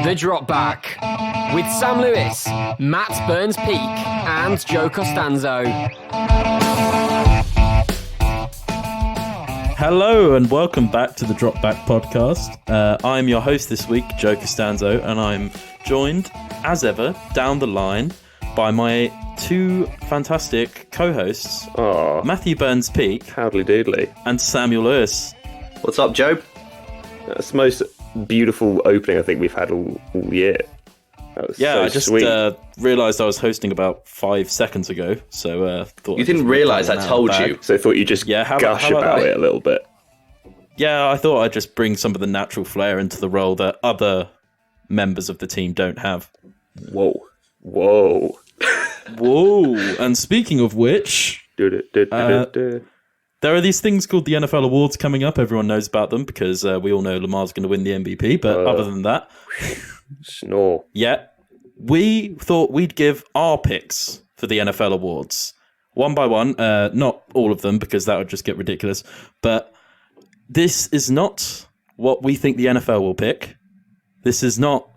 The Drop Back with Sam Lewis, Matt Burns-Peak and Joe Costanzo. Hello and welcome back to the Drop Back podcast. I'm your host this week, Joe Costanzo, and I'm joined, as ever, down the line by my two fantastic co-hosts, Matthew Burns-Peak Howdly doodly. and Samuel Lewis. What's up, Joe? That's the most beautiful opening I think we've had all year. That was so I just sweet. realised I was hosting about 5 seconds ago, so thought You didn't realise I told you. So I thought you'd just gush about it a little bit. Yeah, I thought I'd just bring some of the natural flair into the role that other members of the team don't have. Whoa. Whoa! And speaking of which, there are these things called the NFL Awards coming up. Everyone knows about them because we all know Lamar's going to win the MVP. But other than that, snore. Yeah, we thought we'd give our picks for the NFL Awards one by one. Not all of them because that would just get ridiculous. But this is not what we think the NFL will pick. This is not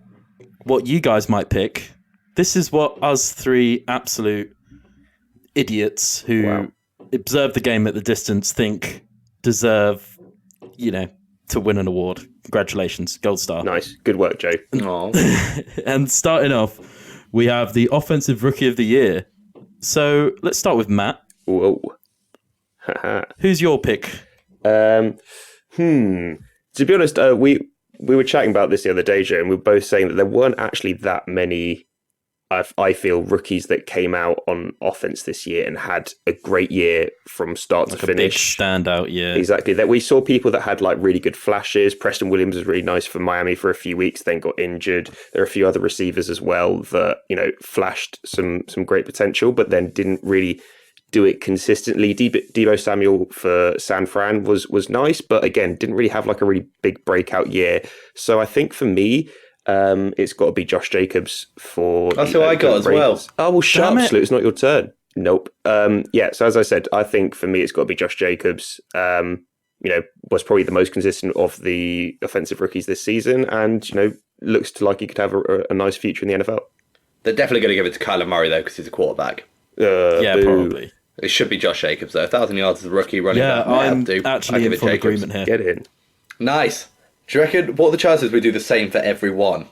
what you guys might pick. This is what us three absolute idiots who observe the game at the distance think deserve, to win an award. Congratulations, gold star. Nice, good work, Joe. And starting off, we have the Offensive Rookie of the Year. So let's start with Matt. Whoa. Who's your pick? To be honest, we were chatting about this the other day, Joe, and we were both saying that there weren't actually that many, I feel, rookies that came out on offense this year and had a great year from start to finish. A big standout year. Exactly. That we saw people that had like really good flashes. Preston Williams was really nice for Miami for a few weeks, then got injured. There are a few other receivers as well that, flashed some great potential, but then didn't really do it consistently. Deebo Samuel for San Fran was nice, but again, didn't really have like a really big breakout year. So I think for me, it's got to be Josh Jacobs for... That's who I got as well. Oh, well, shut up, Slew. It's not your turn. Nope. So as I said, I think for me, it's got to be Josh Jacobs. Was probably the most consistent of the offensive rookies this season and, looks like he could have a nice future in the NFL. They're definitely going to give it to Kyler Murray, though, because he's a quarterback. Probably. It should be Josh Jacobs, though. 1,000 yards as a rookie running back. I'm actually in full agreement here. Get in. Nice. Do you reckon, what are the chances we do the same for every one?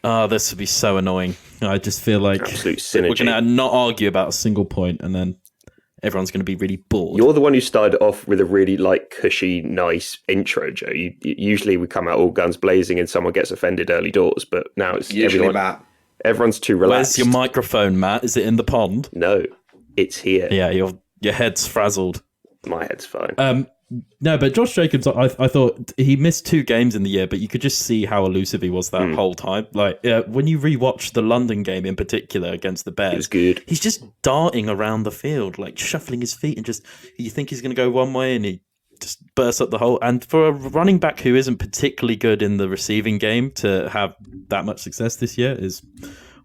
This would be so annoying. I just feel like absolute synergy. We're going to not argue about a single point and then everyone's going to be really bored. You're the one who started off with a really cushy, nice intro, Joe. Usually we come out all guns blazing and someone gets offended early doors, but now it's usually Matt. Everyone's too relaxed. Where's your microphone, Matt? Is it in the pond? No, it's here. Yeah, your head's frazzled. My head's fine. No, but Josh Jacobs, I thought he missed 2 games in the year, but you could just see how elusive he was that whole time. When you rewatch the London game in particular against the Bears, it was good. He's just darting around the field, shuffling his feet, and just you think he's going to go one way, and he just bursts up the hole. And for a running back who isn't particularly good in the receiving game to have that much success this year is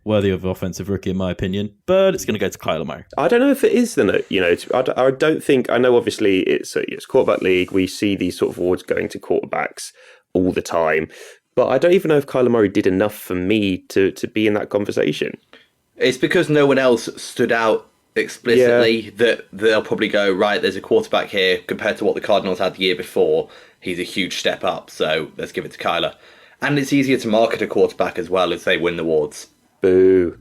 worthy of offensive rookie in my opinion, but it's going to go to Kyler Murray. I don't know if it is then. I don't think. I know obviously it's quarterback league. We see these sort of awards going to quarterbacks all the time, but I don't even know if Kyler Murray did enough for me to be in that conversation. It's because no one else stood out explicitly that they'll probably go, right, there's a quarterback here compared to what the Cardinals had the year before. He's a huge step up, so let's give it to Kyler. And it's easier to market a quarterback as well as they win the awards. Boo.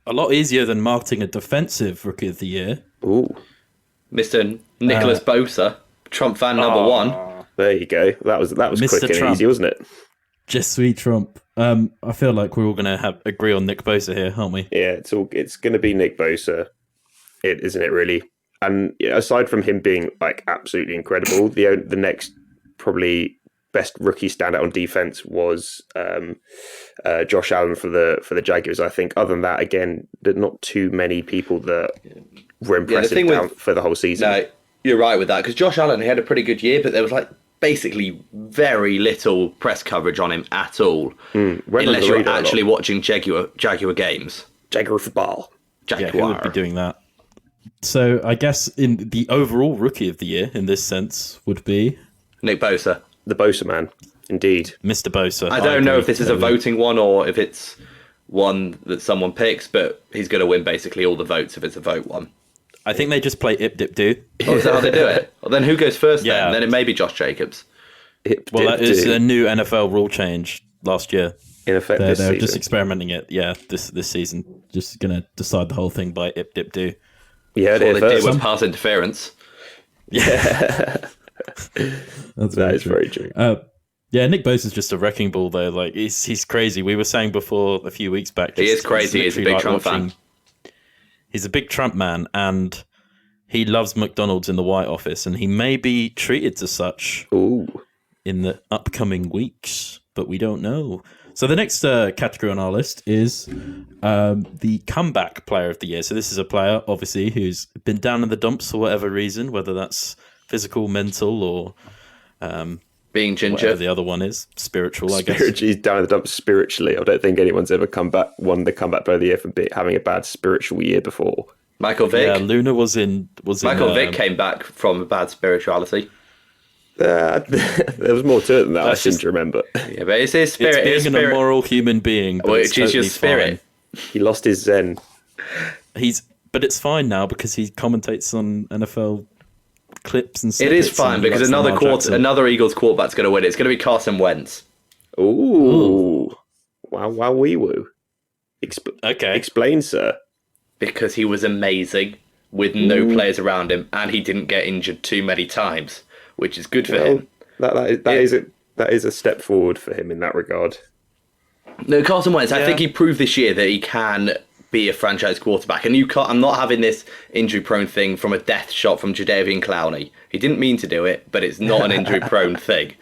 A lot easier than marketing a defensive rookie of the year. Ooh. Mr. Nicholas Bosa, Trump fan number 1. There you go. That was Mr. quick and Trump. easy, wasn't it? Just sweet Trump. I feel like we're all going to agree on Nick Bosa here, aren't we? Yeah, it's going to be Nick Bosa, isn't it? Really. And aside from him being absolutely incredible, the next probably best rookie standout on defense was Josh Allen for the Jaguars. I think other than that, again, there's not too many people that were impressive for the whole season. No, you're right with that because Josh Allen, he had a pretty good year, but there was basically very little press coverage on him at all, unless you're actually watching Jaguar games. Jaguar football. Yeah, who would be doing that? So I guess in the overall rookie of the year, in this sense, would be Nick Bosa. The Bosa man. Indeed. Mr. Bosa. I don't know agree if this is a totally. voting one or if it's one that someone picks, but he's going to win basically all the votes if it's a vote one. I think they just play Ip Dip Do. Oh, is that how they do it? Well, then who goes first Yeah. then? Then it may be Josh Jacobs. Well, that is a new NFL rule change last year. in effect They're this just season. experimenting it. Yeah, this season, just gonna decide the whole thing by Ip Dip Do. Yeah, What they did first. with pass interference. That's That is very true. Yeah, Nick Bosa's just a wrecking ball though. Like he's crazy. We were saying before a few weeks back. He is crazy. He's a big Trump fan. He's a big Trump man, and he loves McDonald's in the White Office, and he may be treated as such Ooh. in the upcoming weeks, but we don't know. So the next category on our list is the comeback player of the year. So this is a player, obviously, who's been down in the dumps for whatever reason, whether that's physical, mental, or Being ginger. whatever the other one is, spiritual, I guess. He's down in the dumps spiritually. I don't think anyone's ever won the comeback player of the year for having a bad spiritual year before. Michael Vick. Yeah, Luna was in. Michael Vick came back from a bad spirituality. There was more to it than that. That's I seem just- to remember. Yeah, but it's his spirit. It's His being an spirit. immoral human being, but Which it's is your totally spirit. He lost his zen. fine. But it's fine now because he commentates on NFL clips and. It is snippets, fine and he because likes Lamar Jackson. another Eagles quarterback's going to win. It's going to be Carson Wentz. Ooh. Wow, wee woo. Okay. Explain, sir. Because he was amazing with no players around him, and he didn't get injured too many times, which is good for him. That is a step forward for him in that regard. No, Carson Wentz. I Yeah. think he proved this year that he can be a franchise quarterback, and you can't. I'm not having this injury-prone thing from a death shot from Jadeveon Clowney. He didn't mean to do it, but it's not an injury-prone thing.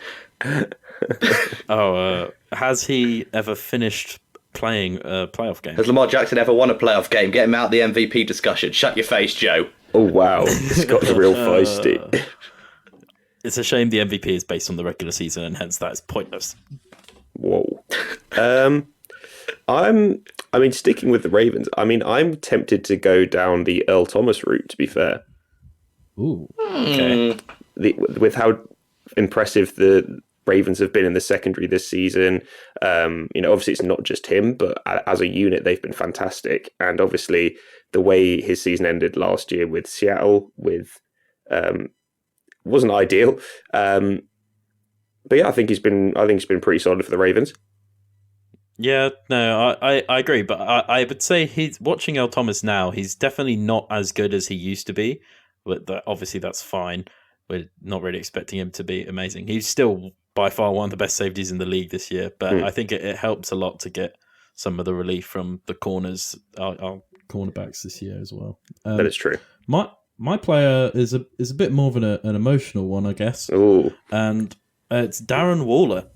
Has he ever finished playing a playoff game? Has Lamar Jackson ever won a playoff game? Get him out of the MVP discussion. Shut your face, Joe. Oh, wow. It's got real feisty. It's a shame the MVP is based on the regular season, and hence that is pointless. Whoa. Sticking with the Ravens, I'm tempted to go down the Earl Thomas route, to be fair. Ooh. Okay. With how impressive the Ravens have been in the secondary this season. Obviously it's not just him, but as a unit, they've been fantastic. And obviously the way his season ended last year with Seattle wasn't ideal. But yeah, I think he's been pretty solid for the Ravens. Yeah, no, I agree, but I would say he's watching Earl Thomas now. He's definitely not as good as he used to be, but obviously that's fine. We're not really expecting him to be amazing. He's still by far one of the best safeties in the league this year, but I think it helps a lot to get some of the relief from the corners, our cornerbacks this year as well. That is true. My player is a bit more of an emotional one, I guess, Oh, and it's Darren Waller.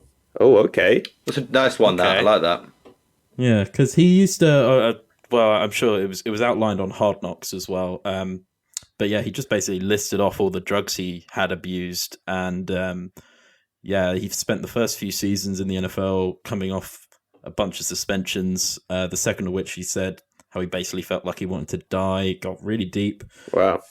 Okay. That's a nice one. That I Okay. like that. Yeah, because he used to. Well, I'm sure it was outlined on Hard Knocks as well. But yeah, he just basically listed off all the drugs he had abused, and he spent the first few seasons in the NFL coming off a bunch of suspensions. The second of which he said how he basically felt like he wanted to die. Got really deep. Wow.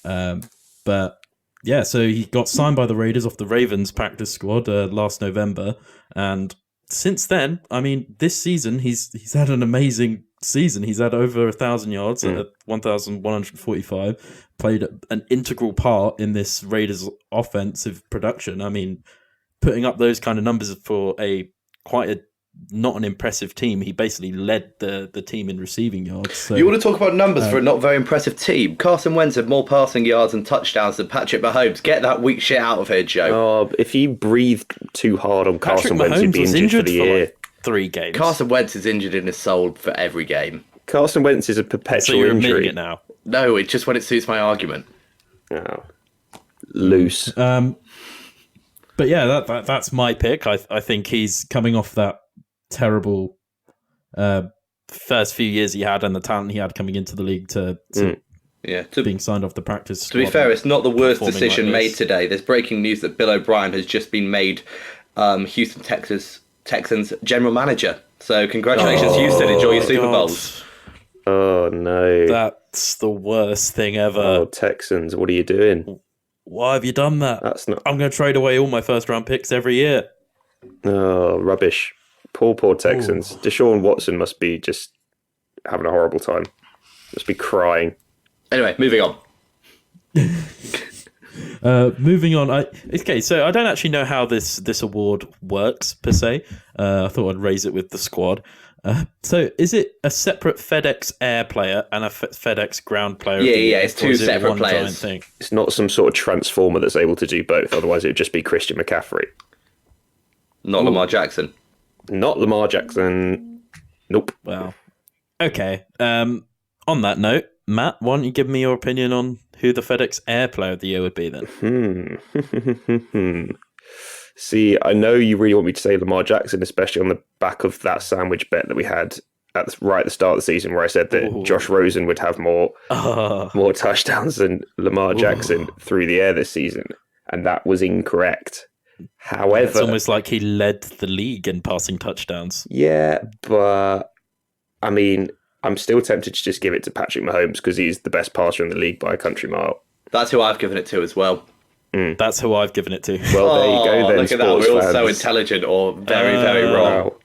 But yeah, so he got signed by the Raiders off the Ravens practice squad last November, and since then, this season he's had an amazing season. He's had over 1,000 yards at 1,145. Played an integral part in this Raiders offensive production. Putting up those kind of numbers for not an impressive team. He basically led the team in receiving yards. So, You want to talk about numbers for a not very impressive team? Carson Wentz had more passing yards and touchdowns than Patrick Mahomes. Get that weak shit out of here, Joe. Oh, if he breathed too hard on Patrick Carson Wentz, he'd Mahomes be was injured for injured the for year. like 3 games. Carson Wentz is injured in his soul for every game. Carson Wentz is a so perpetual you're admitting injury. it now. No, it's just when it suits my argument. Oh. Loose. But yeah, that's my pick. I think he's coming off that terrible first few years he had and the talent he had coming into the league to Yeah. being signed off the practice To be squad. fair, it's not the worst performing decision like made this. today. There's breaking news that Bill O'Brien has just been made Houston Texans general manager. So congratulations, Houston. Enjoy your Super God. Bowls. Oh, no. That's the worst thing ever. Oh, Texans, what are you doing? Why have you done that? That's not... I'm going to trade away all my first round picks every year. Oh, rubbish. Poor Texans. Deshaun Watson must be just having a horrible time. Must be crying. Anyway, moving on. Moving on. Okay, so I don't actually know how this award works per se. I thought I'd raise it with the squad. So is it a separate FedEx Air player and a FedEx Ground player? Yeah, it's two separate players. Thing? It's not some sort of transformer that's able to do both. Otherwise, it would just be Christian McCaffrey. Not Lamar Jackson. Not Lamar Jackson. Nope. Well, okay. On that note, Matt, why don't you give me your opinion on who the FedEx Air Player of the Year would be then? See, I know you really want me to say Lamar Jackson, especially on the back of that sandwich bet that we had right at the start of the season, where I said that Josh Rosen would have more touchdowns than Lamar Jackson through the air this season, and that was incorrect. However, it's almost like he led the league in passing touchdowns. Yeah, but I mean, I'm still tempted to just give it to Patrick Mahomes because he's the best passer in the league by a country mile. That's who I've given it to as well. That's who I've given it to. Well, there you go then, look at that. We're all so intelligent or very, very wrong. Wow.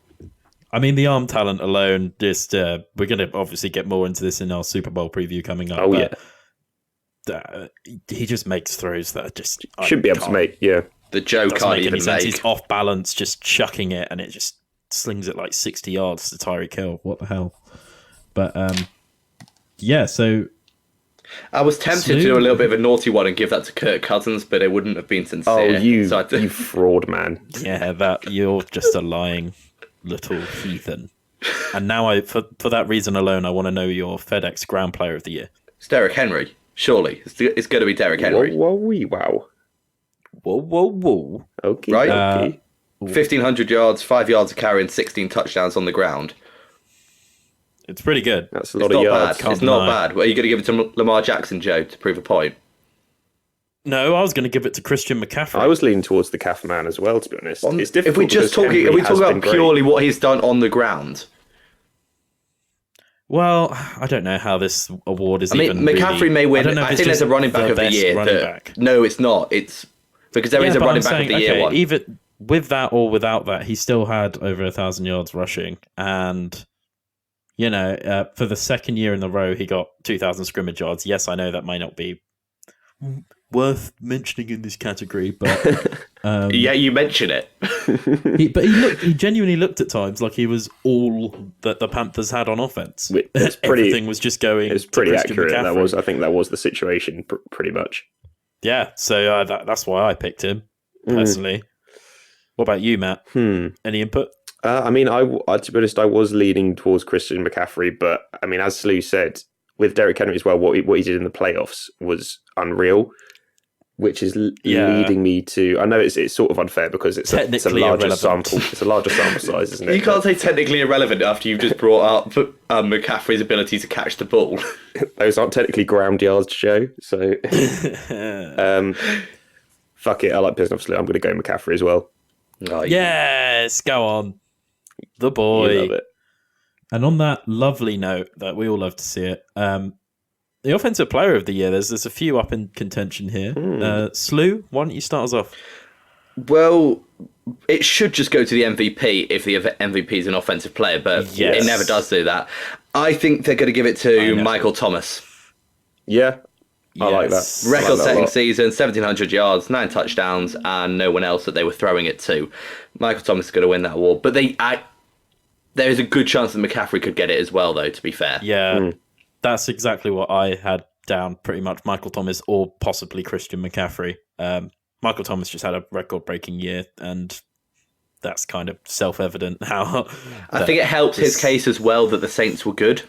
I mean, the arm talent alone, just we're going to obviously get more into this in our Super Bowl preview coming up. Oh, yeah. He just makes throws that are just... Should be able to make, yeah. The Joe can't even make. He's off balance, just chucking it, and it just slings it like 60 yards to Tyreek Hill. What the hell? But, yeah, so... I was tempted to do a little bit of a naughty one and give that to Kirk Cousins, but it wouldn't have been sincere. Oh, you fraud, man. Yeah, you're just a lying little heathen. And now, for that reason alone, I want to know your FedEx Ground Player of the Year. It's Derrick Henry, surely. It's going to be Derrick Henry. Wow. Whoa. Okay, right? okay. 1,500 yards, 5 yards of carry, and 16 touchdowns on the ground. It's pretty good. That's a lot of yards. It's not bad. Well, are you going to give it to Lamar Jackson, Joe, to prove a point? No, I was going to give it to Christian McCaffrey. I was leaning towards the Calf Man as well, to be honest. It's difficult. If we just talk about purely what he's done on the ground. Well, I don't know how this award is. McCaffrey may win. I think there's a running back of the year. No, it's not. It's because there is a running back of the year one. Even with that or without that, he still had over 1,000 yards rushing, and for the second year in a row, he got 2,000 scrimmage yards. Yes, I know that might not be worth mentioning in this category, but yeah, you mention it. he genuinely looked at times like he was all that the Panthers had on offense. Everything was just going. It was pretty accurate. McCaffrey. I think that was the situation, pretty much. Yeah, so that's why I picked him personally. What about you, Matt? Any input? I mean, to be honest, I was leaning towards Christian McCaffrey, but I mean, as Slew said, with Derrick Henry as well, what he did in the playoffs was unreal, which is leading me to. I know it's sort of unfair because it's a larger sample. It's a larger sample size, isn't it? You can't say technically irrelevant after you've just brought up McCaffrey's ability to catch the ball. Those aren't technically ground yards, Joe. So, fuck it. I like pissing off Slew. I'm going to go McCaffrey as well. Oh, yes, go on. The boy. You love it. And on that lovely note that we all love to see it, the Offensive Player of the Year, there's a few up in contention here. Slew, why don't you start us off? Well, it should just go to the MVP if the MVP is an offensive player, but it never does do that. I think they're going to give it to Michael Thomas. Yeah, I like that. Record-setting season, 1,700 yards, 9 touchdowns, and no one else that they were throwing it to. Michael Thomas is going to win that award, but there is a good chance that McCaffrey could get it as well, though, to be fair. Yeah, that's exactly what I had down, pretty much. Michael Thomas or possibly Christian McCaffrey. Michael Thomas just had a record-breaking year, and that's kind of self-evident how... I think it helps his case as well that the Saints were good.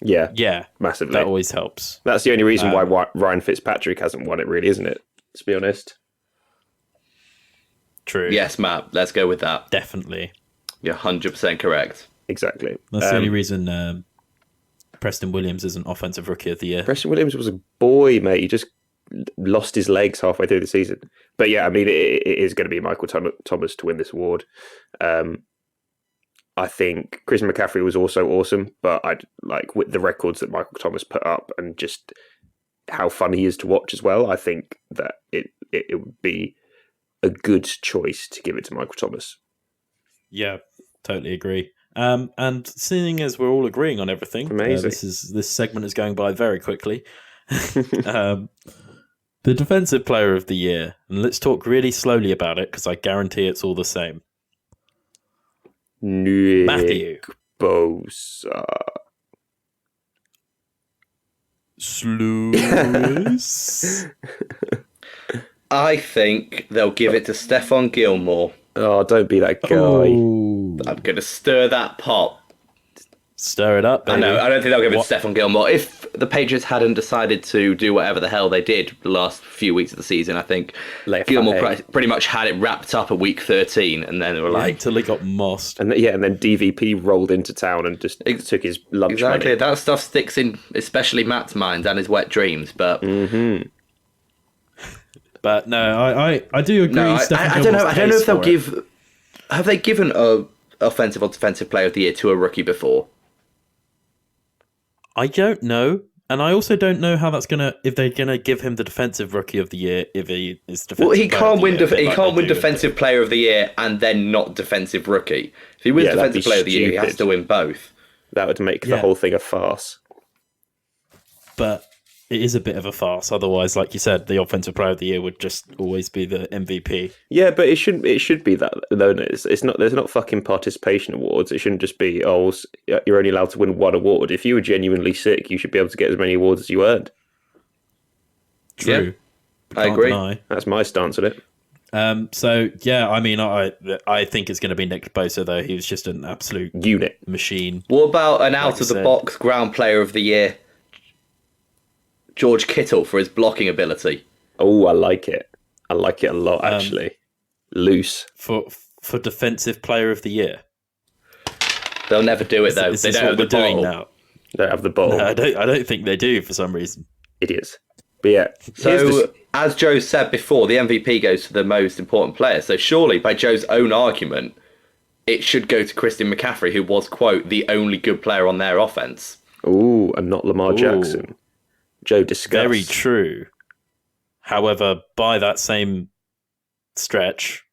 Yeah, massively. That always helps. That's the only reason why Ryan Fitzpatrick hasn't won it, really, isn't it? To be honest. True. Yes, Matt, let's go with that. Definitely. You're 100% correct. Exactly. That's the only reason Preston Williams isn't Offensive Rookie of the Year. Preston Williams was a boy, mate. He just lost his legs halfway through the season. But yeah, I mean, it is going to be Michael Thomas to win this award. I think Christian McCaffrey was also awesome, but I'd like with the records that Michael Thomas put up and just how fun he is to watch as well. I think that it would be a good choice to give it to Michael Thomas. Yeah, totally agree. And seeing as we're all agreeing on everything, Amazing. This segment is going by very quickly. The defensive player of the year, and let's talk really slowly about it because I guarantee it's all the same. Nick Matthew Bosa. Sluice. I think they'll give it to Stephon Gilmore. Oh, don't be that guy. Oh. I'm going to stir that pot. Stir it up, baby. I don't think they'll give it to Stephon Gilmore. If the Patriots hadn't decided to do whatever the hell they did the last few weeks of the season, I think Gilmore pretty much had it wrapped up at week 13, and then they were like... Until he got mossed. And then DVP rolled into town and just took his lunch Exactly, money. that stuff sticks in, especially Matt's mind and his wet dreams, but... Mm-hmm. But no, I do agree. No, I don't know. I don't know if they'll give... Have they given a offensive or defensive player of the year to a rookie before? I don't know, and I also don't know how that's gonna. If they're gonna give him the defensive rookie of the year, if he is defensive. Well, he player can't of the win. year, He can't win defensive player of the year and then not defensive rookie. If he wins defensive player of the year, he has to win both. That would make the whole thing a farce. But it is a bit of a farce. Otherwise, like you said, the offensive player of the year would just always be the MVP. Yeah, but it shouldn't. It should be that. No, it's not. There's not fucking participation awards. It shouldn't just be. Oh, you're only allowed to win one award. If you were genuinely sick, you should be able to get as many awards as you earned. True. Yeah, I agree. Deny. That's my stance on it. So yeah, I mean, I think it's going to be Nick Bosa though. He was just an absolute unit machine. What about an out of the box ground player of the year? George Kittle for his blocking ability. Oh, I like it. I like it a lot, actually. Loose. For defensive player of the year. They'll never do it, though. Is they this don't what have the we're doing bottle. now? They don't have the bottle. No, I don't think they do for some reason. Idiots. But yeah. So, as Joe said before, the MVP goes to the most important player. So surely, by Joe's own argument, it should go to Christian McCaffrey, who was, quote, the only good player on their offense. Ooh, and not Lamar Jackson. Joe discussed. Very true. However, by that same stretch,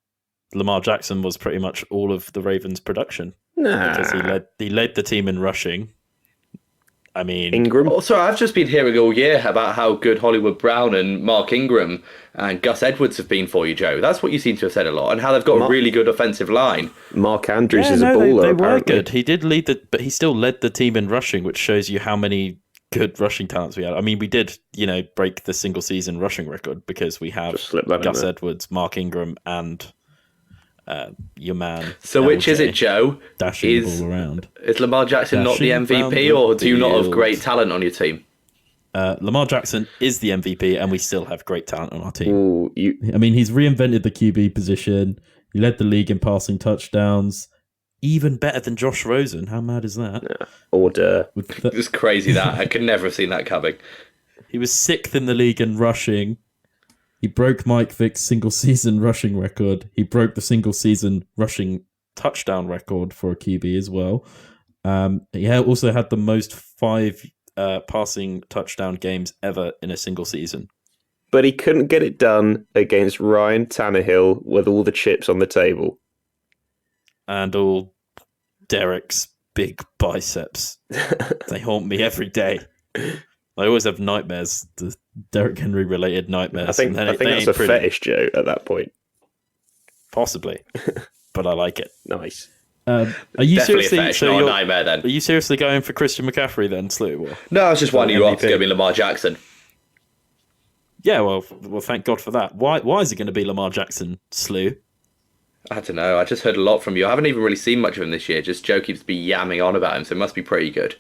Lamar Jackson was pretty much all of the Ravens' production. Nah. Because he led the team in rushing. I mean... Ingram? Oh, sorry, I've just been hearing all year about how good Hollywood Brown and Mark Ingram and Gus Edwards have been for you, Joe. That's what you seem to have said a lot, and how they've got a really good offensive line. Mark Andrews is a baller, they were apparently. good. He did lead but he still led the team in rushing, which shows you how many good rushing talents we had. I mean, we did, break the single season rushing record because we have Gus Edwards, Mark Ingram, and your man. So which is it, Joe? Dashing the ball around. Is Lamar Jackson not the MVP, or do you not have great talent on your team? Lamar Jackson is the MVP, and we still have great talent on our team. Ooh, I mean, he's reinvented the QB position. He led the league in passing touchdowns. Even better than Josh Rosen. How mad is that? Yeah. Order. It's crazy that. I could never have seen that coming. He was sixth in the league in rushing. He broke Mike Vick's single-season rushing record. He broke the single-season rushing touchdown record for a QB as well. He also had the most 5 passing touchdown games ever in a single season. But he couldn't get it done against Ryan Tannehill with all the chips on the table. And all Derek's big biceps. They haunt me every day. I always have nightmares, the Derrick Henry related nightmares. I think that's a fetish, Joe, at that point. Possibly. But I like it. Nice. Are you Definitely seriously a fetish, not a nightmare then. Are you seriously going for Christian McCaffrey then, Slew? No, I was just winding you off. It's going to be Lamar Jackson. Yeah, well, thank God for that. Why is it going to be Lamar Jackson, Slew? I don't know. I just heard a lot from you. I haven't even really seen much of him this year. Just Joe keeps yamming on about him, so it must be pretty good.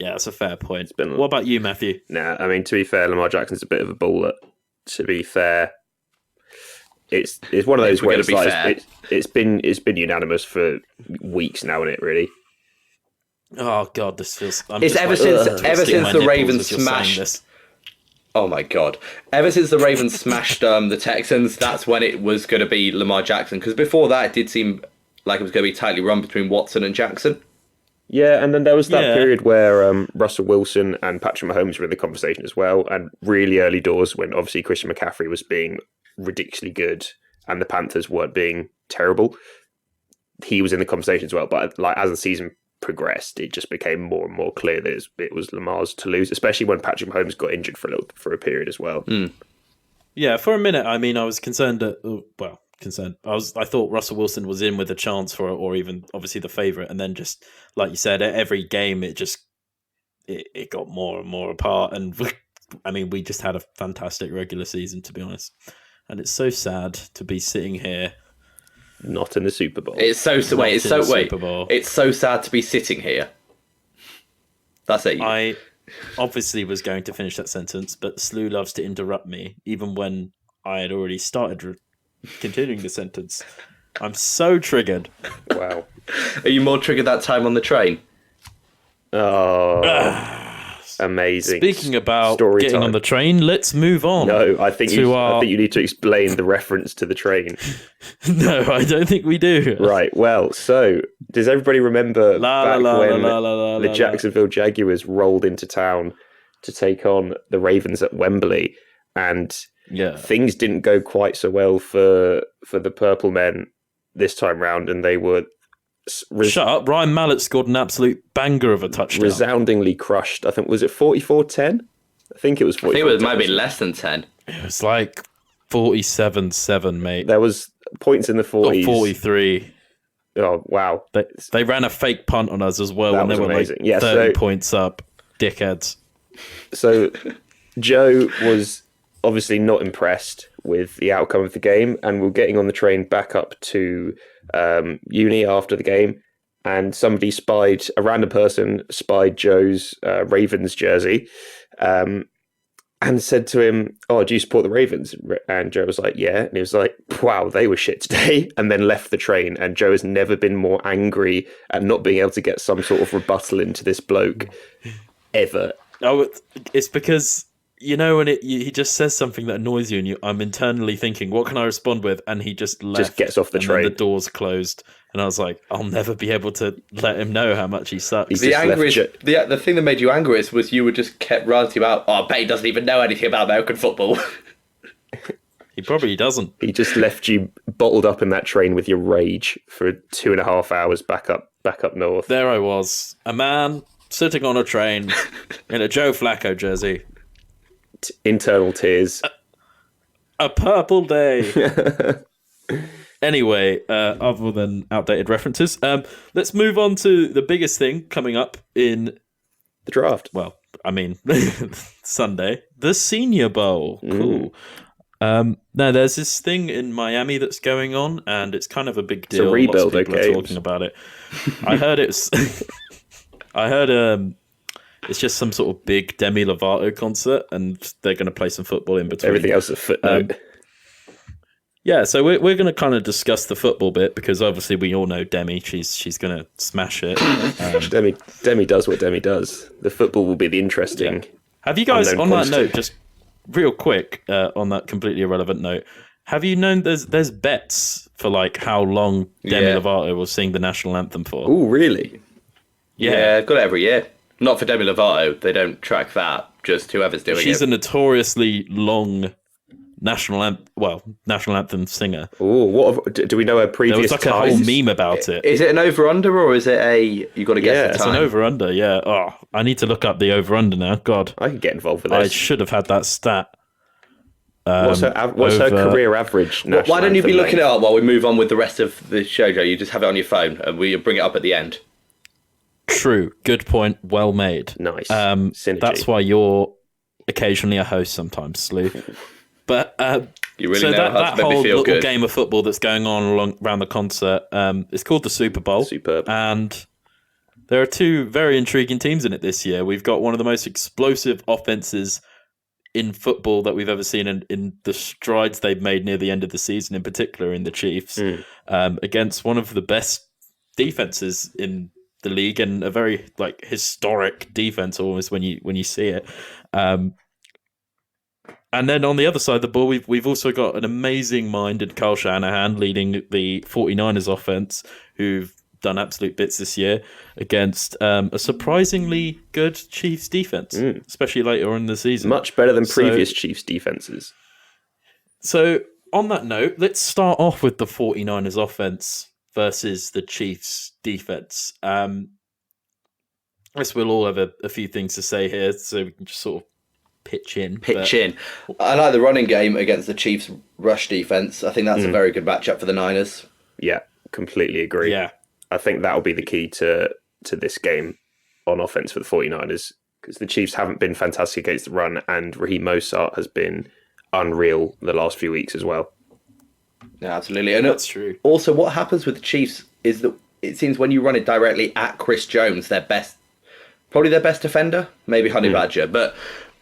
Yeah, that's a fair point. What about you, Matthew? Nah, I mean, to be fair, Lamar Jackson's a bit of a baller. To be fair, it's one of those where it's like it's been unanimous for weeks now, isn't it? Really. Oh God, this feels. It's ever since the Ravens smashed. Oh my God! Ever since the Ravens smashed the Texans, that's when it was going to be Lamar Jackson. Because before that, it did seem like it was going to be tightly run between Watson and Jackson. Yeah, and then there was that period where Russell Wilson and Patrick Mahomes were in the conversation as well, and really early doors when obviously Christian McCaffrey was being ridiculously good and the Panthers weren't being terrible, he was in the conversation as well. But like as the season progressed, it just became more and more clear that it was Lamar's to lose, especially when Patrick Mahomes got injured for a period as well. Yeah, for a minute, I mean, I was concerned. I thought Russell Wilson was in with a chance for it, or even obviously the favourite, and then just like you said, every game it got more and more apart. And I mean, we just had a fantastic regular season, to be honest. And it's so sad to be sitting here. Not in the Super Bowl. It's so sad to be sitting here. That's it. I obviously was going to finish that sentence, but Slew loves to interrupt me, even when I had already started continuing the sentence. I'm so triggered. Wow. Are you more triggered that time on the train? Oh, amazing. Speaking about Story getting time. on the train, let's move on. No, I think you need to explain the reference to the train. No, I don't think we do. Right. Well, so does everybody remember when the Jacksonville Jaguars rolled into town to take on the Ravens at Wembley, and things didn't go quite so well for the Purple Men this time round, and they were shut up. Ryan Mallett scored an absolute banger of a touchdown. Resoundingly crushed. I think, was it 44-10? I think it was 44-10. I think it might be less than 10. It was like 47-7, mate. There was points in the 40s. 43. Oh, wow. They ran a fake punt on us as well That when they was were amazing. like 30 points up. Dickheads. So Joe was obviously not impressed with the outcome of the game, and we're getting on the train back up to uni after the game, and a random person spied Joe's Ravens jersey and said to him, "Oh, do you support the Ravens?" And Joe was like, "Yeah." And he was like, "Wow, they were shit today," and then left the train. And Joe has never been more angry at not being able to get some sort of rebuttal into this bloke ever. Oh, it's because, you know, when he just says something that annoys you, and I'm internally thinking, what can I respond with? And he just left. Just gets off the train. And the doors closed. And I was like, I'll never be able to let him know how much he sucks. The thing that made you angry was you were just kept ranting about, I bet he doesn't even know anything about American football. He probably doesn't. He just left you bottled up in that train with your rage for 2.5 hours back up north. There I was, a man sitting on a train in a Joe Flacco jersey. Internal tears. A purple day. Anyway, other than outdated references, let's move on to the biggest thing coming up in the draft. Well, I mean, Sunday, the Senior Bowl. Cool. Now, there's this thing in Miami that's going on, and it's kind of a big deal. It's a rebuild, Lots of people are talking about it. I heard it's just some sort of big Demi Lovato concert, and they're going to play some football in between. Everything else is a footnote. Yeah, so we're going to kind of discuss the football bit, because obviously we all know Demi. She's going to smash it. Demi does what Demi does. The football will be the interesting. Yeah. Have you guys, on that note, just real quick, on that completely irrelevant note, have you known there's bets for like how long Demi Lovato will sing the national anthem for? Oh, really? Yeah, I've got it every year. Not for Demi Lovato. They don't track that. Just whoever's doing it. She's a notoriously long national anthem singer. Oh, do we know her previous? There was like a whole meme about it. Is it an over/under, or is it you got to guess the time? It's an over/under. Yeah. Oh, I need to look up the over/under now. God, I could get involved with this. I should have had that stat. What's her career average? Why don't you be looking it up while we move on with the rest of the show, Joe? You just have it on your phone, and we'll bring it up at the end. True. Good point. Well made. Nice. Synergy. That's why you're occasionally a host sometimes, Slew. But you really know how to make me whole feel little good. game of football that's going on around the concert, it's called the Super Bowl. Superb. And there are two very intriguing teams in it this year. We've got one of the most explosive offenses in football that we've ever seen, in the strides they've made near the end of the season, in particular in the Chiefs, against one of the best defenses in the league, and a very like historic defense almost when you see it. And then on the other side of the ball, we've also got an amazing mind in Kyle Shanahan leading the 49ers offense, who've done absolute bits this year against a surprisingly good Chiefs defense, especially later on in the season. Much better than previous Chiefs defenses. So on that note, let's start off with the 49ers offense versus the Chiefs defense. I guess we'll all have a few things to say here, so we can just sort of pitch in. I like the running game against the Chiefs' rush defense. I think that's a very good matchup for the Niners. Yeah, completely agree. Yeah. I think that'll be the key to this game on offense for the 49ers, because the Chiefs haven't been fantastic against the run, and Raheem Mostert has been unreal the last few weeks as well. Yeah, absolutely. And That's true. Also, what happens with the Chiefs is that it seems when you run it directly at Chris Jones, probably their best defender, maybe Honey Badger, but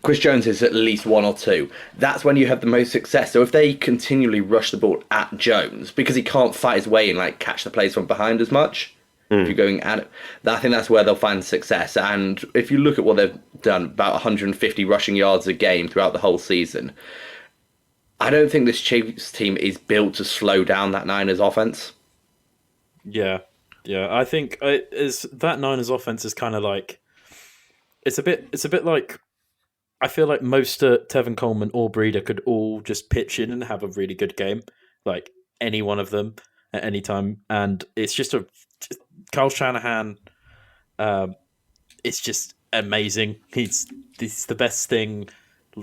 Chris Jones is at least one or two. That's when you have the most success. So if they continually rush the ball at Jones, because he can't fight his way and like catch the plays from behind as much, if you're going at it, I think that's where they'll find success. And if you look at what they've done, about 150 rushing yards a game throughout the whole season, I don't think this Chiefs team is built to slow down that Niners offense. Yeah. I think that Niners offense is kind of like it's a bit like, I feel like most Tevin Coleman or Breeder could all just pitch in and have a really good game, like any one of them at any time, and it's just Kyle Shanahan. It's just amazing. He's the best thing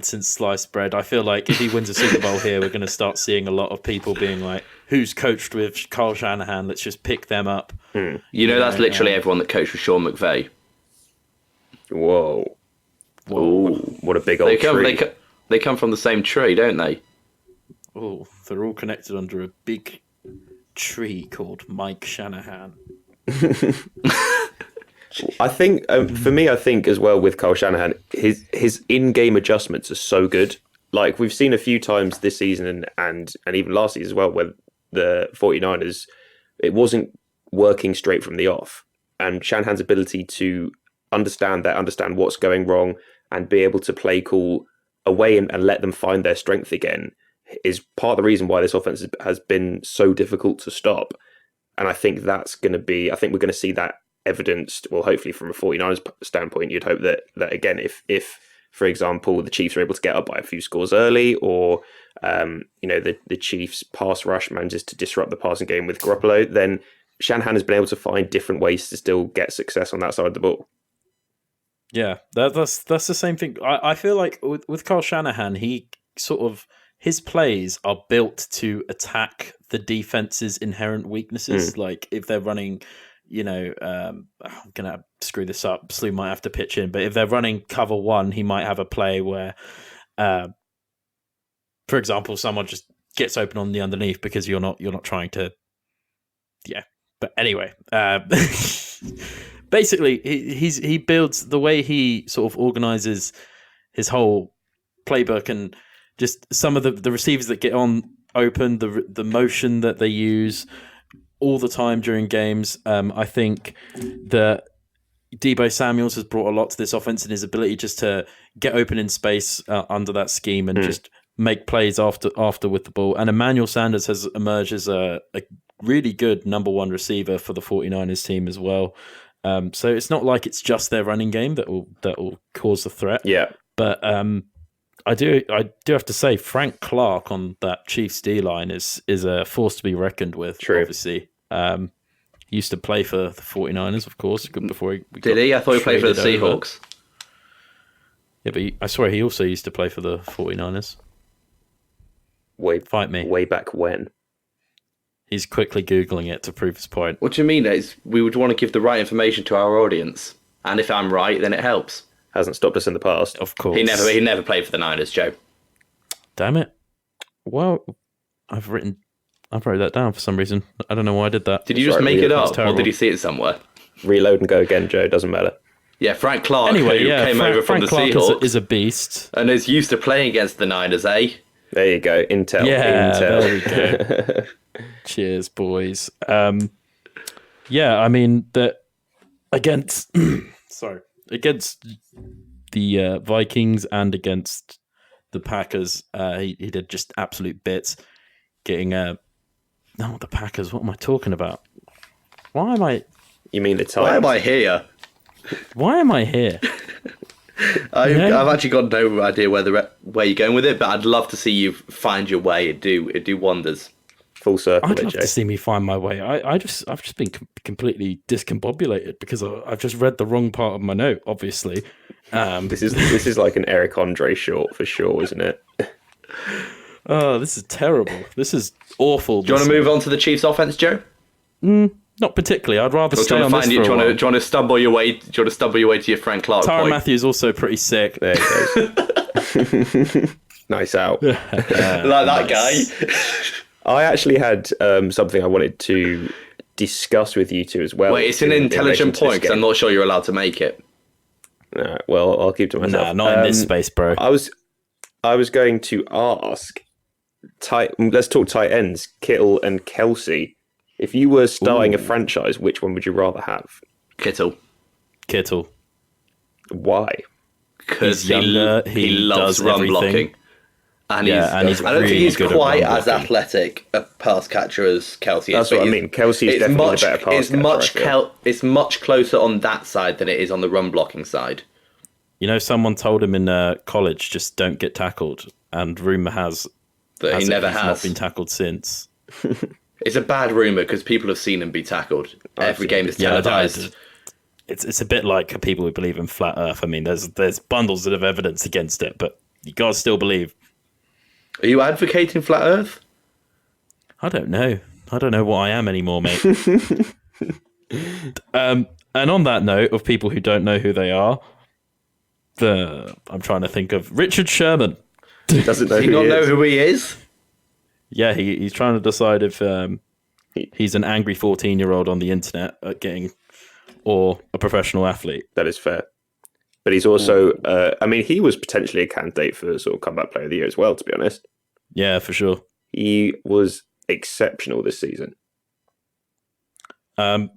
since sliced bread. I feel like if he wins a Super Bowl here, we're going to start seeing a lot of people being like, "Who's coached with Kyle Shanahan? Let's just pick them up." You know, that's literally everyone that coached with Sean McVay. Whoa. What a big old tree. They come from the same tree, don't they? Oh, they're all connected under a big tree called Mike Shanahan. I think, for me, I think as well with Kyle Shanahan, his in-game adjustments are so good. Like we've seen a few times this season and even last season as well, where the 49ers, it wasn't working straight from the off. And Shanahan's ability to understand what's going wrong, and be able to play cool away and let them find their strength again is part of the reason why this offense has been so difficult to stop. And I think we're going to see that evidenced, well, hopefully from a 49ers standpoint. You'd hope that again, if for example, the Chiefs are able to get up by a few scores early, or the Chiefs pass rush manages to disrupt the passing game with Garoppolo, then Shanahan has been able to find different ways to still get success on that side of the ball. Yeah, that's the same thing. I feel like with Kyle Shanahan, his plays are built to attack the defense's inherent weaknesses. Like if they're running, I'm gonna screw this up. Slew might have to pitch in, but if they're running cover one, he might have a play where, for example, someone just gets open on the underneath because you're not trying to. Yeah, but anyway. Basically, he builds the way he sort of organizes his whole playbook, and just some of the receivers that get on open, the motion that they use all the time during games. I think that Deebo Samuels has brought a lot to this offense in his ability just to get open in space under that scheme and just make plays after with the ball. And Emmanuel Sanders has emerged as a really good number one receiver for the 49ers team as well. So it's not like it's just their running game that will cause the threat. Yeah. But I do have to say, Frank Clark on that Chiefs D line is a force to be reckoned with. True. Obviously, he used to play for the 49ers, of course. Before did he? I thought he played for the Seahawks. Yeah, but I swear he also used to play for the 49ers. Fight me. Way back when. He's quickly Googling it to prove his point. What do you mean? We would want to give the right information to our audience. And if I'm right, then it helps. Hasn't stopped us in the past. Of course. He never played for the Niners, Joe. Damn it. Well, I wrote that down for some reason. I don't know why I did that. Did you just make it up, or did you see it somewhere? Reload and go again, Joe. Doesn't matter. Yeah, Frank Clark, who came over from the Seahawks. Is a beast. And is used to playing against the Niners, eh? There you go. Intel. Yeah, Intel. there we go. Cheers, boys. Yeah, I mean, against the Vikings and against the Packers, he did just absolute bits. Getting the Packers. What am I talking about? Why am I? You mean the Titans? Why am I here? Why am I here? I've actually got no idea where you're going with it, but I'd love to see you find your way. It'd do wonders. Full circle, I'd love AJ. to see me find my way. I've just been completely discombobulated because I've just read the wrong part of my note. Obviously, This is like an Eric Andre short for sure, isn't it? oh, this is terrible. This is awful. Do you want to move on to the Chiefs' offense, Joe? Not particularly. I'd rather stay on this for a while. Do you want to stumble your way? Do you want to stumble your way to your Frank Clark Tyrann point? Matthews also pretty sick. There it goes. Nice out. Like that guy. I actually had something I wanted to discuss with you two as well. Wait, it's an intelligent point because I'm not sure you're allowed to make it. Well, I'll keep to myself. Nah, not in this space, bro. I was going to ask, let's talk tight ends, Kittle and Kelsey. If you were starting a franchise, which one would you rather have? Kittle. Why? Because He's younger, he he loves does run everything. blocking. And Yeah, he's, and he's I don't think really he's good at quite run as blocking. athletic a pass catcher as Kelsey is. That's what I mean. Kelsey is definitely the better pass catcher. It's much closer on that side than it is on the run blocking side. You know, someone told him in college, just don't get tackled. And rumour has That he never he's has. not been tackled since. It's a bad rumour because people have seen him be tackled. Every game is televised. It's a bit like people who believe in flat Earth. I mean, there's bundles of evidence against it, but you guys still believe. Are you advocating flat Earth? I don't know. I don't know what I am anymore, mate. And on that note of people who don't know who they are, I'm trying to think of Richard Sherman. Doesn't know Does he not know who he is? Yeah, he's trying to decide if he's an angry 14-year-old on the internet at getting, or a professional athlete. That is fair. But he's also, I mean, he was potentially a candidate for sort of comeback player of the year as well, to be honest. Yeah, for sure. He was exceptional this season.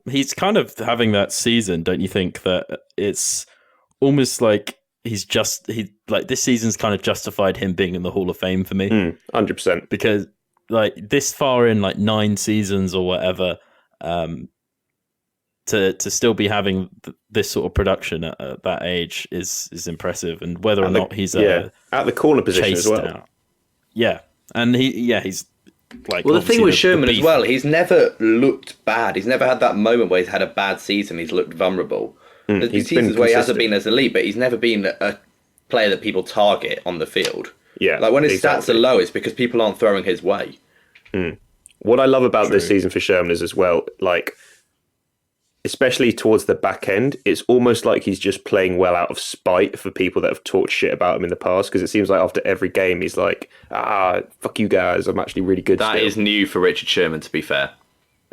He's kind of having that season, don't you think, that it's almost like this season's kind of justified him being in the Hall of Fame for me. 100%. Because like this far in like 9 seasons or whatever, to still be having this sort of production at that age is impressive, and whether or not he's at the corner position as well. Out. Yeah, and he's like. Well, the thing with Sherman as beef. well, he's never looked bad. He's never had that moment where he's had a bad season. He's looked vulnerable. There's He's seasons been where he hasn't consistent. been as elite, but he's never been a player that people target on the field. Yeah, Like when his stats exactly. are low, it's because people aren't throwing his way. What I love about this season for Sherman is as well, like, especially towards the back end, it's almost like he's just playing well out of spite for people that have talked shit about him in the past, because it seems like after every game he's like, fuck you guys, I'm actually really good That still. is new for Richard Sherman, to be fair.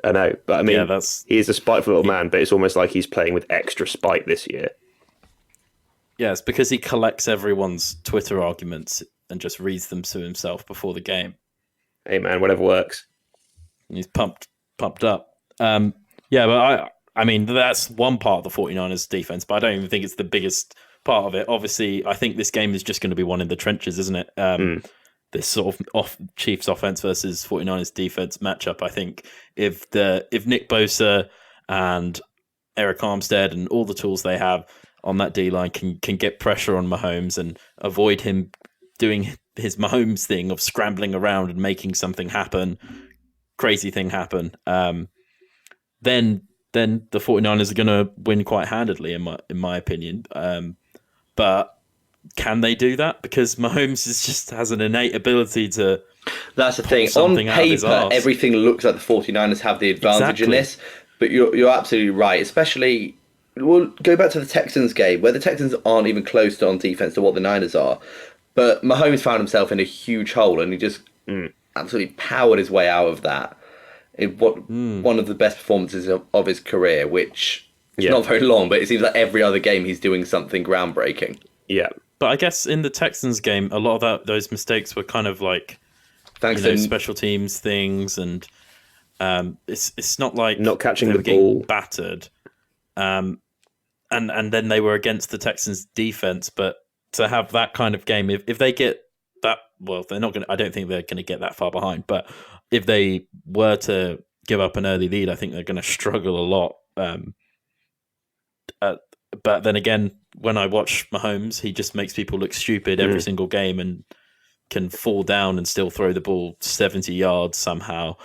I know, but I mean, Yeah, that's- he is a spiteful little man, but it's almost like he's playing with extra spite this year. Yeah, it's because he collects everyone's Twitter arguments and just reads them to himself before the game. Hey man, whatever works. And he's pumped up. Yeah, but I mean, that's one part of the 49ers defense, but I don't even think it's the biggest part of it. Obviously, I think this game is just going to be one in the trenches, isn't it? This sort of Chiefs offense versus 49ers defense matchup. I think if Nick Bosa and Eric Armstead and all the tools they have on that D-line can get pressure on Mahomes and avoid him doing his Mahomes thing of scrambling around and making something happen, crazy thing happen, then the 49ers are going to win quite handedly, in my opinion. But can they do that? Because Mahomes just has an innate ability to. That's the thing. On something out of his paper, arse. everything looks like the 49ers have the advantage in Exactly. this, but you're absolutely right. Especially, we'll go back to the Texans game, where the Texans aren't even close to on defense to what the Niners are. But Mahomes found himself in a huge hole, and he just absolutely powered his way out of that. One of the best performances of his career, which is not very long, but it seems like every other game he's doing something groundbreaking. Yeah. But I guess in the Texans game, a lot of those mistakes were kind of like Thanks to special teams things, and it's not like Not catching they the were getting ball. battered, and then they were against the Texans defense. But to have that kind of game, if they get that, well, they're not going. I don't think they're going to get that far behind. But if they were to give up an early lead, I think they're going to struggle a lot But then again, when I watch Mahomes, he just makes people look stupid every single game and can fall down and still throw the ball 70 yards somehow.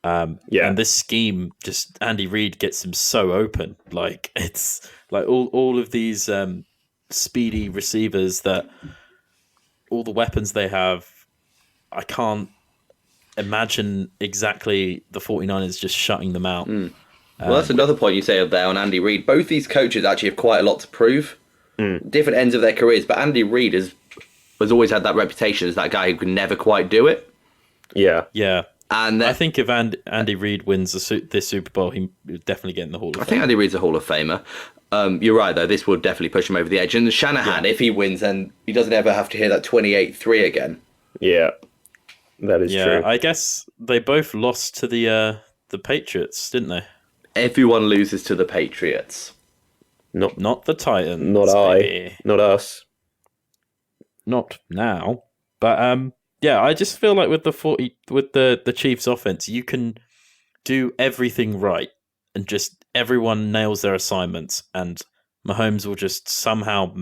And this scheme, just Andy Reid gets him so open. Like it's like all of these speedy receivers that all the weapons they have, I can't imagine exactly the 49ers just shutting them out. Well, that's another point you say up there on Andy Reid. Both these coaches actually have quite a lot to prove. Different ends of their careers, but Andy Reid has always had that reputation as that guy who can never quite do it. Yeah. And I think if Andy Reid wins this Super Bowl, he would definitely get in the Hall of Fame. I think Andy Reid's a Hall of Famer. You're right, though. This will definitely push him over the edge. And Shanahan, if he wins, then he doesn't ever have to hear that 28-3 again. Yeah, that is true. I guess they both lost to the Patriots, didn't they? Everyone loses to the Patriots. Not the Titans. Not baby. Not us. Not now. But I just feel like with the Chiefs offense, you can do everything right and just everyone nails their assignments and Mahomes will just somehow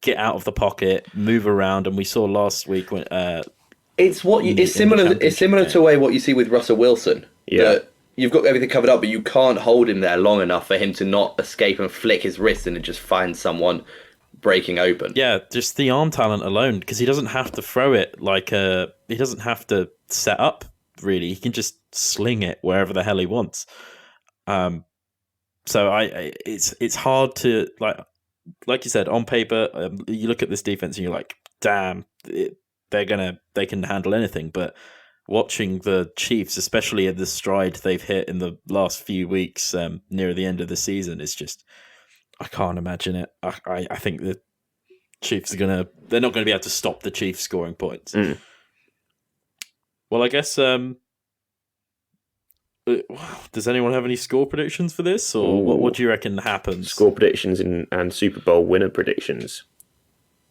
get out of the pocket, move around, and we saw last week when it's similar to the way what you see with Russell Wilson. Yeah. That you've got everything covered up, but you can't hold him there long enough for him to not escape and flick his wrist and just find someone breaking open. Yeah, just the arm talent alone, because he doesn't have to throw it he doesn't have to set up, really. He can just sling it wherever the hell he wants. So it's hard to, like you said, on paper, you look at this defense and you're like, damn, they can handle anything. But watching the Chiefs, especially at the stride they've hit in the last few weeks near the end of the season, is just, I can't imagine it. I think the Chiefs they're not going to be able to stop the Chiefs scoring points. Well, I guess, does anyone have any score predictions for this, or what do you reckon happens? Score predictions and Super Bowl winner predictions.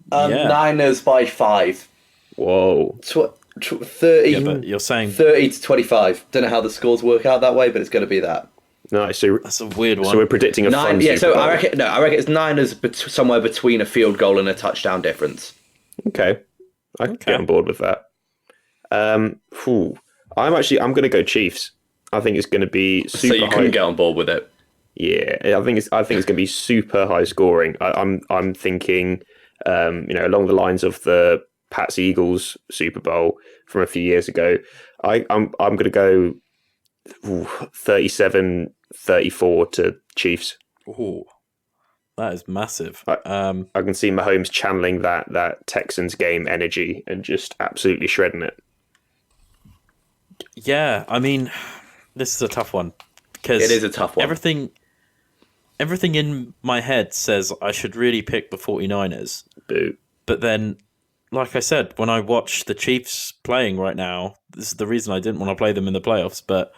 Niners by 5. Whoa. 30. Yeah, but you're saying 30 to 25. Don't know how the scores work out that way, but it's going to be that. Nice. So that's a weird one. So we're predicting a fun Super Bowl. I reckon it's Niners somewhere between a field goal and a touchdown difference. Okay. I can get on board with that. I'm going to go Chiefs. I think it's going to be super high. So you couldn't get on board with it? Yeah, I think it's going to be super high scoring. I'm thinking, along the lines of the Pats Eagles Super Bowl from a few years ago. I'm going to go 37-34 to Chiefs. Ooh, that is massive. I can see Mahomes channeling that Texans game energy and just absolutely shredding it. Yeah, I mean, this is a tough one. Because it is a tough one. Everything in my head says I should really pick the 49ers. Boo. But then, like I said, when I watch the Chiefs playing right now, this is the reason I didn't want to play them in the playoffs, but...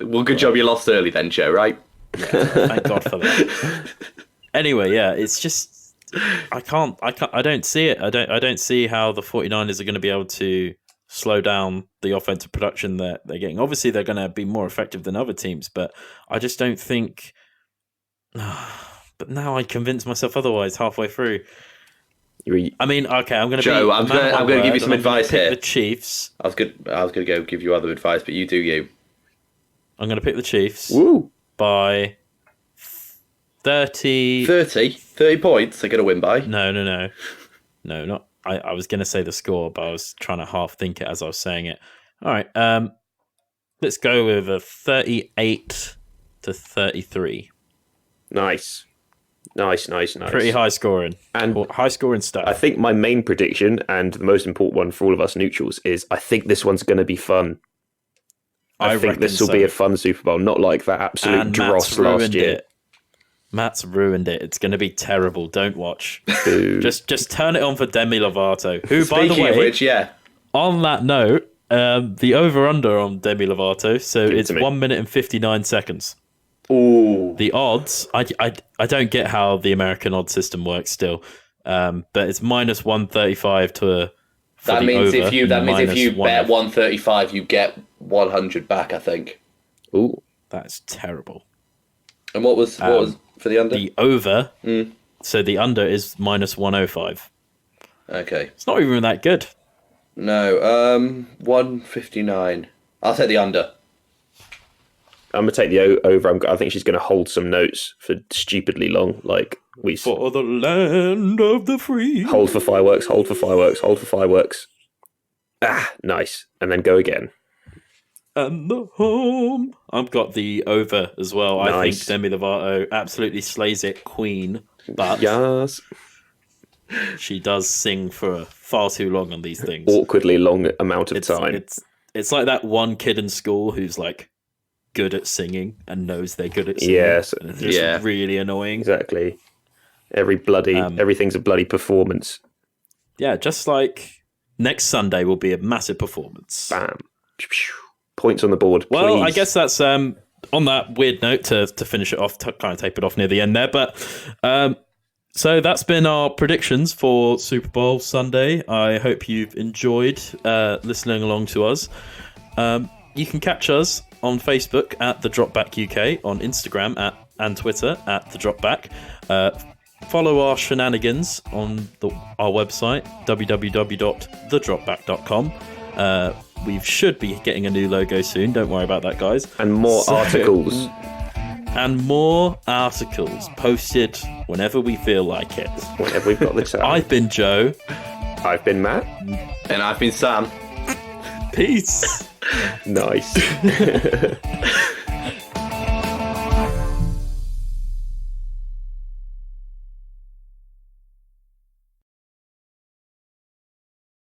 Well, good job you lost early then, Joe, right? Yeah, thank God for that. Anyway, yeah, it's just... I don't see it. I don't see how the 49ers are going to be able to slow down the offensive production that they're getting. Obviously, they're going to be more effective than other teams, but I just don't think... But now I convince myself otherwise halfway through. I mean, okay, I'm going to Joe, I'm going to give you some advice here. The Chiefs. I was going to go give you other advice, but you do you. I'm going to pick the Chiefs. Woo. By 30... 30 points they're going to win by? No, not... I was going to say the score, but I was trying to half think it as I was saying it. All right, let's go with a 38-33. Nice. Pretty high scoring. And high scoring stuff. I think my main prediction, and the most important one for all of us neutrals, is I think this one's going to be fun. I think this will be a fun Super Bowl, not like that absolute dross last year. Matt's ruined it. It's going to be terrible. Don't watch. Boo. Just turn it on for Demi Lovato, who, Speaking by the way, of which, yeah. On that note, the over/under on Demi Lovato, so it's 1 minute and 59 seconds. Ooh. The odds, I don't get how the American odds system works still, but it's minus 135 to. That means if you bet 135, you get 100 back. I think. Ooh, that's terrible. And what was for the under? The over. So the under is -105. Okay. It's not even that good. No, 159. I'll take the under. I'm gonna take the over. I think she's gonna hold some notes for stupidly long, like For the land of the free. hold for fireworks, hold for fireworks, hold for fireworks. Ah, nice, and then go again. And the home. I've got the over as well. I Nice. think Demi Lovato absolutely slays it, queen. But Yes, she does sing for far too long on these things. awkwardly long amount of time. It's like that one kid in school who's like good at singing and knows they're good at singing. Yes, And it's just really annoying. exactly. Everything's a bloody performance. Yeah, just like next Sunday will be a massive performance. Bam, points on the board. Well, I please. guess that's on that weird note to finish it off, to kind of tape it off near the end there. But so that's been our predictions for Super Bowl Sunday. I hope you've enjoyed listening along to us. You can catch us on Facebook at The Dropback UK, on Instagram and Twitter at The Dropback. Follow our shenanigans on our website, www.thedropback.com. We should be getting a new logo soon. Don't worry about that, guys. And more articles. And more articles posted whenever we feel like it. Whenever we've got the time. I've been Joe. I've been Matt. And I've been Sam. Peace. Nice.